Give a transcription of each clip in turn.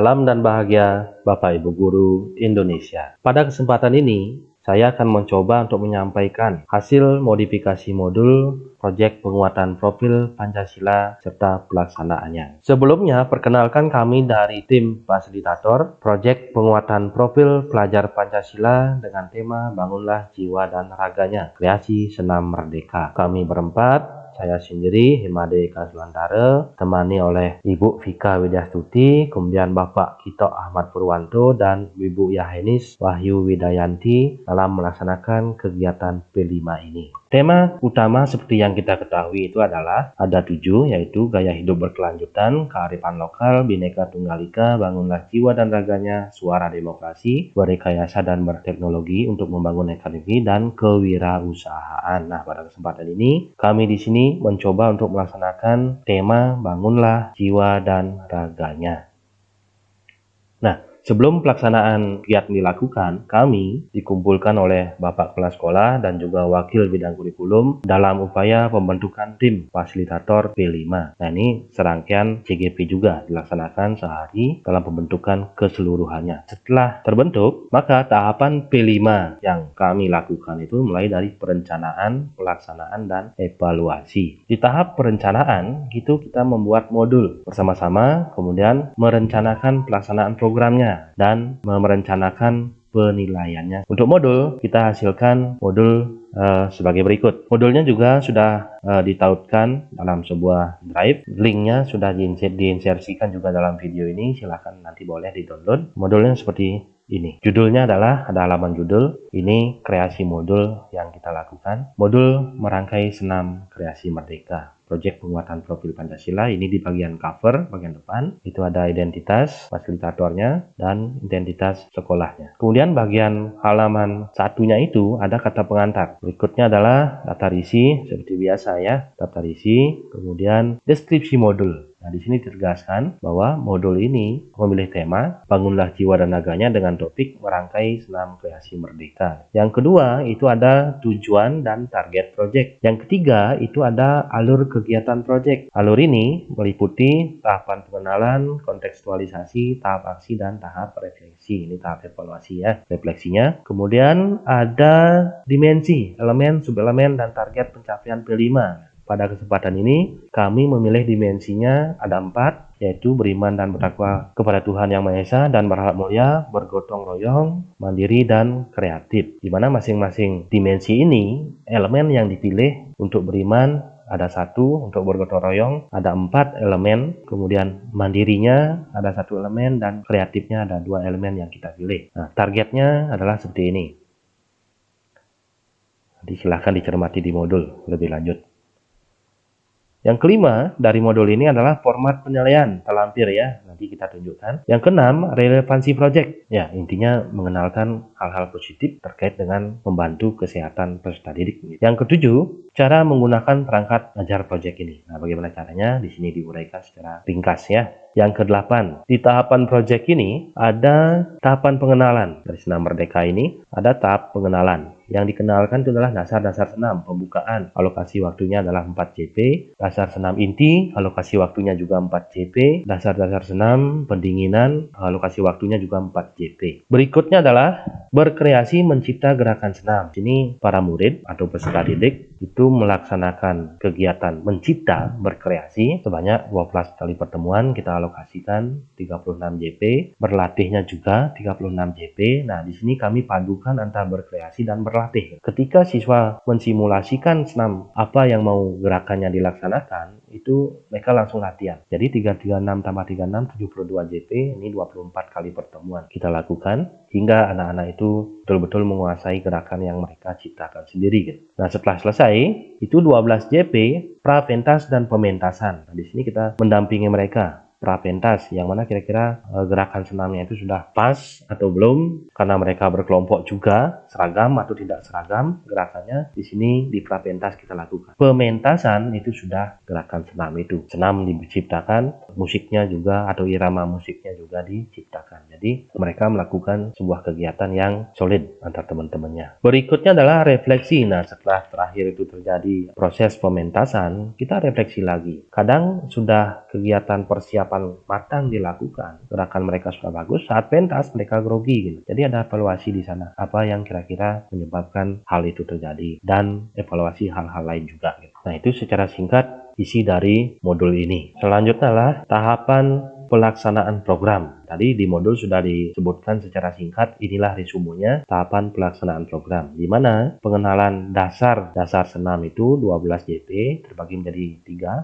Salam dan bahagia Bapak Ibu Guru Indonesia. Pada kesempatan ini, saya akan mencoba untuk menyampaikan hasil modifikasi modul proyek penguatan profil Pancasila serta pelaksanaannya. Sebelumnya, perkenalkan kami dari tim fasilitator proyek penguatan profil pelajar Pancasila dengan tema Bangunlah Jiwa dan Raganya, Kreasi Senam Merdeka. Kami berempat, saya sendiri, Himade Kaswantara, temani oleh Ibu Vika Widyastuti, kemudian Bapak Kito Ahmad Purwanto, dan Ibu Yahenis Wahyu Widayanti dalam melaksanakan kegiatan P5 ini. Tema utama seperti yang kita ketahui itu adalah ada 7, yaitu gaya hidup berkelanjutan, kearifan lokal, Bhinneka Tunggal Ika, bangunlah jiwa dan raganya, suara demokrasi, berrekayasa dan berteknologi untuk membangun ekonomi dan kewirausahaan. Nah, pada kesempatan ini kami di sini mencoba untuk melaksanakan tema bangunlah jiwa dan raganya. Nah, sebelum pelaksanaan kegiatan dilakukan, kami dikumpulkan oleh Bapak Kepala Sekolah dan juga Wakil Bidang Kurikulum dalam upaya pembentukan tim fasilitator P5. Nah, ini serangkaian CGP juga dilaksanakan sehari dalam pembentukan keseluruhannya. Setelah terbentuk, maka tahapan P5 yang kami lakukan itu mulai dari perencanaan, pelaksanaan, dan evaluasi. Di tahap perencanaan, itu kita membuat modul bersama-sama, kemudian merencanakan pelaksanaan programnya dan merencanakan penilaiannya. Untuk modul, kita hasilkan modul sebagai berikut. Modulnya juga sudah ditautkan dalam sebuah drive. Linknya sudah diinsersikan juga dalam video ini. Silahkan nanti boleh di-download. Modulnya seperti ini. Judulnya adalah, ada halaman judul. Ini kreasi modul yang kita lakukan. Modul merangkai senam kreasi merdeka. Proyek penguatan profil Pancasila, ini di bagian cover, bagian depan, itu ada identitas fasilitatornya dan identitas sekolahnya. Kemudian bagian halaman satunya itu ada kata pengantar. Berikutnya adalah daftar isi, seperti biasa ya, daftar isi, kemudian deskripsi modul. Nah, di sini ditegaskan bahwa modul ini memilih tema bangunlah jiwa dan raganya dengan topik merangkai senam kreasi merdeka. Yang kedua itu ada tujuan dan target proyek. Yang ketiga itu ada alur kegiatan proyek. Alur ini meliputi tahapan pengenalan, kontekstualisasi, tahap aksi, dan tahap refleksi. Ini tahap evaluasi ya, refleksinya. Kemudian ada dimensi, elemen, subelemen, dan target pencapaian P5. Pada kesempatan ini, kami memilih dimensinya ada 4, yaitu beriman dan bertakwa kepada Tuhan Yang Maha Esa dan berharap mulia, bergotong royong, mandiri, dan kreatif. Di mana masing-masing dimensi ini, elemen yang dipilih untuk beriman ada 1, untuk bergotong royong ada 4 elemen, kemudian mandirinya ada 1 elemen, dan kreatifnya ada 2 elemen yang kita pilih. Nah, targetnya adalah seperti ini. Jadi silahkan dicermati di modul lebih lanjut. Yang kelima dari modul ini adalah format penilaian, terlampir ya, nanti kita tunjukkan. Yang keenam, relevansi proyek. Ya, intinya mengenalkan hal-hal positif terkait dengan membantu kesehatan peserta didik. Yang ketujuh, cara menggunakan perangkat ajar proyek ini. Nah, bagaimana caranya? Di sini diuraikan secara ringkas ya. Yang ke-8, di tahapan proyek ini ada tahapan pengenalan. Dari senam merdeka ini ada tahap pengenalan. Yang dikenalkan itu adalah dasar-dasar senam, pembukaan, alokasi waktunya adalah 4 JP, dasar senam inti, alokasi waktunya juga 4 JP, dasar-dasar senam, pendinginan, alokasi waktunya juga 4 JP. Berikutnya adalah berkreasi mencipta gerakan senam. Sini para murid atau peserta didik itu melaksanakan kegiatan mencipta, berkreasi sebanyak 12 kali pertemuan, kita alokasikan 36 JP, berlatihnya juga 36 JP. Nah, di sini kami padukan antara berkreasi dan berlatih. Ketika siswa mensimulasikan senam apa yang mau gerakannya dilaksanakan, itu mereka langsung latihan. Jadi 336 tambah 36, 72 JP, ini 24 kali pertemuan kita lakukan hingga anak-anak itu betul-betul menguasai gerakan yang mereka ciptakan sendiri gitu. Nah, setelah selesai itu 12 JP prapentas dan pementasan. Nah, di sini kita mendampingi mereka prapentas, yang mana kira-kira gerakan senamnya itu sudah pas atau belum, karena mereka berkelompok juga, seragam atau tidak seragam gerakannya. Di sini di prapentas kita lakukan. Pementasan itu sudah gerakan senam itu. Senam diciptakan, musiknya juga atau irama musiknya juga diciptakan. Jadi mereka melakukan sebuah kegiatan yang solid antar teman-temannya. Berikutnya adalah refleksi. Nah, setelah terakhir itu terjadi proses pementasan, kita refleksi lagi. Kadang sudah kegiatan persiapan persiapan matang dilakukan, gerakan mereka sudah bagus, saat pentas mereka grogi gitu. Jadi ada evaluasi di sana, apa yang kira-kira menyebabkan hal itu terjadi, dan evaluasi hal-hal lain juga gitu. Nah, itu secara singkat isi dari modul ini. Selanjutnya adalah tahapan pelaksanaan program. Tadi di modul sudah disebutkan secara singkat, inilah resumenya tahapan pelaksanaan program, di mana pengenalan dasar senam itu 12 JP terbagi menjadi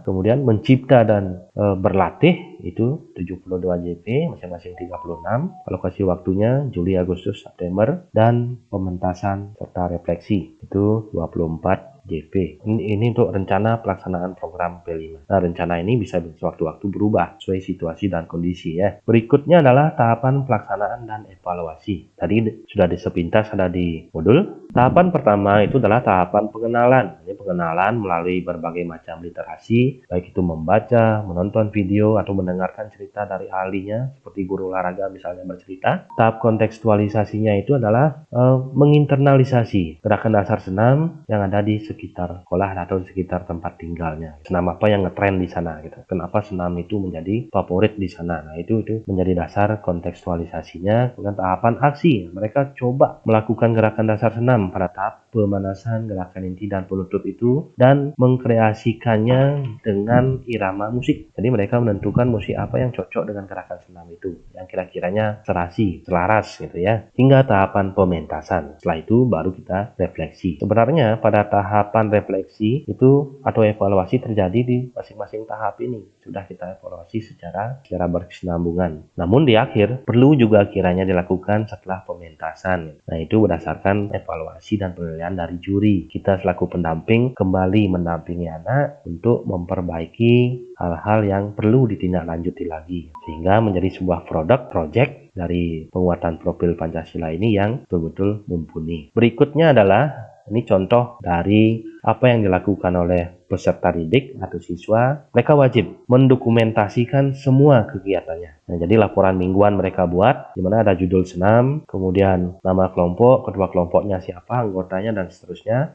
3, kemudian mencipta dan berlatih itu 72 JP, masing-masing 36, alokasi waktunya Juli, Agustus, September, dan pementasan serta refleksi itu 24 JP. Ini untuk rencana pelaksanaan program P5. Nah, rencana ini bisa sewaktu-waktu berubah sesuai situasi dan kondisi ya. Berikutnya adalah tahapan pelaksanaan dan evaluasi. Tadi sudah disepintas ada di modul. Tahapan pertama itu adalah tahapan pengenalan. Ini pengenalan melalui berbagai macam literasi, baik itu membaca, menonton video, atau mendengarkan cerita dari ahlinya, seperti guru olahraga misalnya bercerita. Tahap kontekstualisasinya itu adalah menginternalisasi gerakan dasar senam yang ada di sekitar sekolah atau di sekitar tempat tinggalnya. Senam apa yang ngetren di sana gitu. Kenapa senam itu menjadi favorit di sana. Nah, itu menjadi dasar kontekstualisasinya. Kemudian tahapan aksi. Mereka coba melakukan gerakan dasar senam pada tahap pemanasan, gerakan inti dan penutup itu, dan mengkreasikannya dengan irama musik. Jadi mereka menentukan musik apa yang cocok dengan gerakan senam itu, yang kira-kiranya serasi, selaras gitu ya. Hingga tahapan pementasan. Setelah itu baru kita refleksi. Sebenarnya pada tahapan refleksi itu atau evaluasi terjadi di masing-masing tahap ini. Sudah kita evaluasi secara berkesinambungan. Namun di akhir perlu juga kiranya dilakukan setelah pementasan. Nah, itu berdasarkan evaluasi dan penilaian dari juri. Kita selaku pendamping kembali mendampingi anak untuk memperbaiki hal-hal yang perlu ditindaklanjuti lagi, sehingga menjadi sebuah project dari penguatan profil Pancasila ini yang betul-betul mumpuni. Berikutnya adalah ini contoh dari apa yang dilakukan oleh peserta didik atau siswa. Mereka wajib mendokumentasikan semua kegiatannya. Nah, jadi laporan mingguan mereka buat, di mana ada judul senam, kemudian nama kelompok, ketua kelompoknya siapa, anggotanya, dan seterusnya.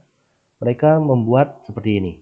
Mereka membuat seperti ini.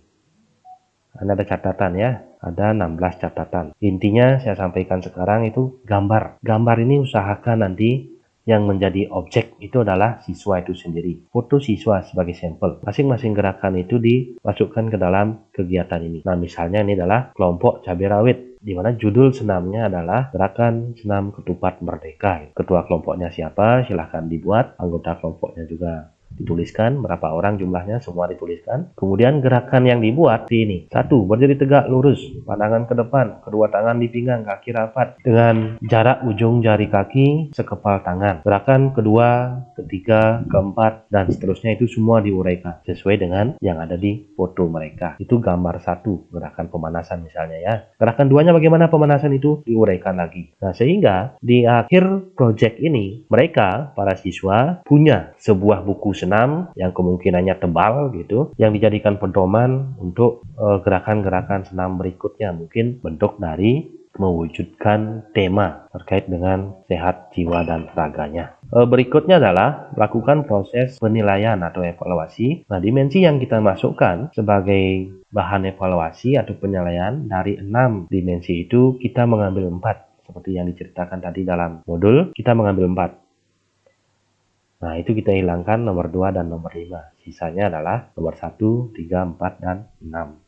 Ada catatan ya, ada 16 catatan. Intinya saya sampaikan sekarang itu gambar. Gambar ini usahakan nanti yang menjadi objek itu adalah siswa itu sendiri. Foto siswa sebagai sampel. Masing-masing gerakan itu dimasukkan ke dalam kegiatan ini. Nah, misalnya ini adalah kelompok cabai rawit, di mana judul senamnya adalah gerakan senam ketupat merdeka. Ketua kelompoknya siapa? Silahkan dibuat. Anggota kelompoknya juga dituliskan, berapa orang jumlahnya, semua dituliskan. Kemudian gerakan yang dibuat ini. 1. Berdiri tegak lurus, pandangan ke depan, kedua tangan di pinggang, kaki rapat dengan jarak ujung jari kaki sekepal tangan. Gerakan kedua, ketiga, keempat, dan seterusnya itu semua diuraikan sesuai dengan yang ada di foto mereka. Itu gambar 1, gerakan pemanasan misalnya ya. Gerakan 2-nya bagaimana pemanasan itu diuraikan lagi. Nah, sehingga di akhir project ini mereka, para siswa, punya sebuah buku senam yang kemungkinannya tebal gitu, yang dijadikan pedoman untuk gerakan-gerakan senam berikutnya. Mungkin bentuk dari mewujudkan tema terkait dengan sehat jiwa dan raganya. Berikutnya adalah lakukan proses penilaian atau evaluasi. Nah, dimensi yang kita masukkan sebagai bahan evaluasi atau penilaian dari 6 dimensi itu kita mengambil 4. Seperti yang diceritakan tadi dalam modul, kita mengambil 4. Nah, itu kita hilangkan nomor 2 dan nomor 5. Sisanya adalah nomor 1, 3, 4, dan 6.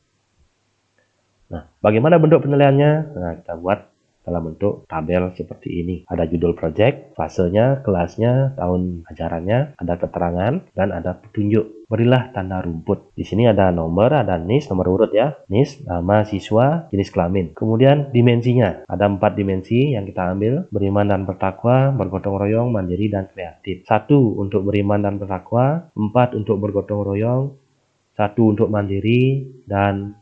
Nah, bagaimana bentuk penilaiannya? Nah, kita buat dalam bentuk tabel seperti ini. Ada judul project, fasenya, kelasnya, tahun ajarannya, ada keterangan, dan ada petunjuk. Berilah tanda rumput. Di sini ada nomor, ada NIS, nomor urut ya. NIS, nama siswa, jenis kelamin. Kemudian dimensinya. Ada 4 dimensi yang kita ambil. Beriman dan bertakwa, bergotong royong, mandiri, dan kreatif. 1 untuk beriman dan bertakwa, 4 untuk bergotong royong, 1 untuk mandiri, dan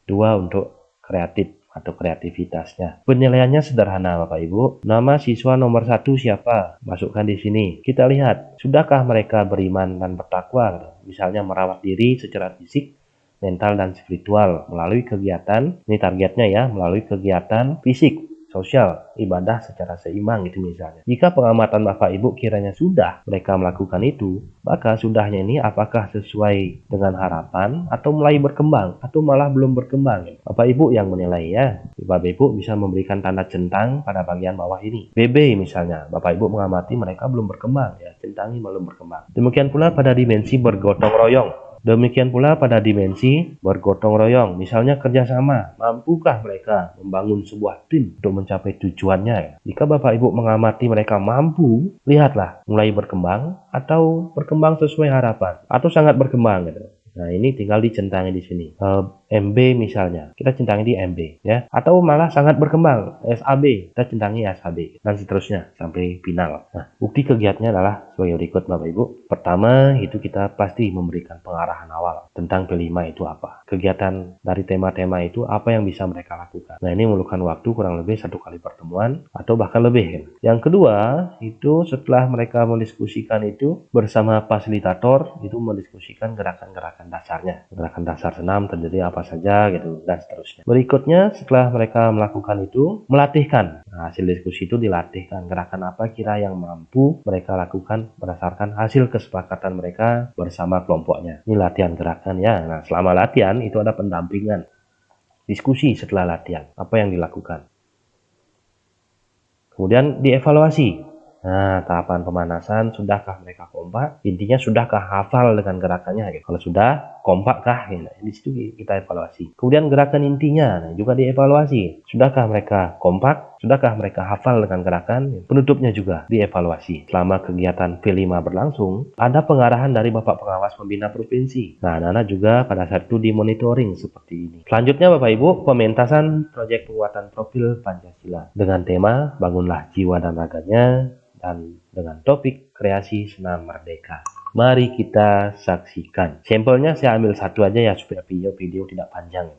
2 untuk kreatif atau kreativitasnya. Penilaiannya sederhana Bapak Ibu. Nama siswa nomor 1 siapa? Masukkan di sini. Kita lihat, sudahkah mereka beriman dan bertakwa? Misalnya merawat diri secara fisik, mental, dan spiritual melalui kegiatan, ini targetnya ya, melalui kegiatan fisik sosial, ibadah secara seimbang gitu misalnya. Jika pengamatan Bapak Ibu kiranya sudah mereka melakukan itu, maka sudahnya ini apakah sesuai dengan harapan atau mulai berkembang atau malah belum berkembang. Bapak Ibu yang menilai ya. Bapak Ibu bisa memberikan tanda centang pada bagian bawah ini. BB misalnya, Bapak Ibu mengamati mereka belum berkembang ya, centangi belum berkembang. Demikian pula pada dimensi bergotong royong. Demikian pula pada dimensi bergotong royong, misalnya kerjasama, mampukah mereka membangun sebuah tim untuk mencapai tujuannya? Jika Bapak Ibu mengamati mereka mampu, lihatlah mulai berkembang atau berkembang sesuai harapan atau sangat berkembang gitu. Nah ini tinggal dicentangi di sini. MB misalnya, kita centangi di MB ya, atau malah sangat berkembang SAB, kita centangi SAB dan seterusnya sampai final. Nah bukti kegiatannya adalah sebagai berikut Bapak Ibu. Pertama itu kita pasti memberikan pengarahan awal tentang P5 itu apa, kegiatan dari tema-tema itu apa yang bisa mereka lakukan. Nah ini memerlukan waktu kurang lebih 1 kali pertemuan atau bahkan lebih. Yang kedua itu setelah mereka mendiskusikan itu bersama fasilitator, itu mendiskusikan gerakan-gerakan dasarnya, gerakan dasar senam terdiri apa saja gitu dan seterusnya. Berikutnya setelah mereka melakukan itu melatihkan. Nah, hasil diskusi itu dilatihkan, gerakan apa kira yang mampu mereka lakukan berdasarkan hasil kesepakatan mereka bersama kelompoknya. Ini latihan gerakan ya. Nah selama latihan itu ada pendampingan, diskusi setelah latihan apa yang dilakukan, kemudian dievaluasi. Nah, tahapan pemanasan, sudahkah mereka kompak? Intinya sudahkah hafal dengan gerakannya? Gitu. Kalau sudah, kompakkah? Gitu. Di situ kita evaluasi. Kemudian gerakan intinya juga dievaluasi. Sudahkah mereka kompak? Sudahkah mereka hafal dengan gerakan? Penutupnya juga dievaluasi. Selama kegiatan P5 berlangsung, ada pengarahan dari Bapak Pengawas Pembina Provinsi. Nah, anak-anak juga pada saat itu dimonitoring seperti ini. Selanjutnya Bapak Ibu, pementasan proyek penguatan profil Pancasila dengan tema Bangunlah Jiwa dan Raganya, dan dengan topik kreasi senam merdeka. Mari kita saksikan. Sampelnya saya ambil satu aja ya supaya video tidak panjang.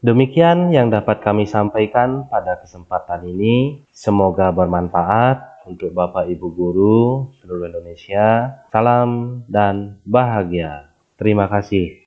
Demikian yang dapat kami sampaikan pada kesempatan ini. Semoga bermanfaat untuk Bapak Ibu guru seluruh Indonesia. Salam dan bahagia. Terima kasih.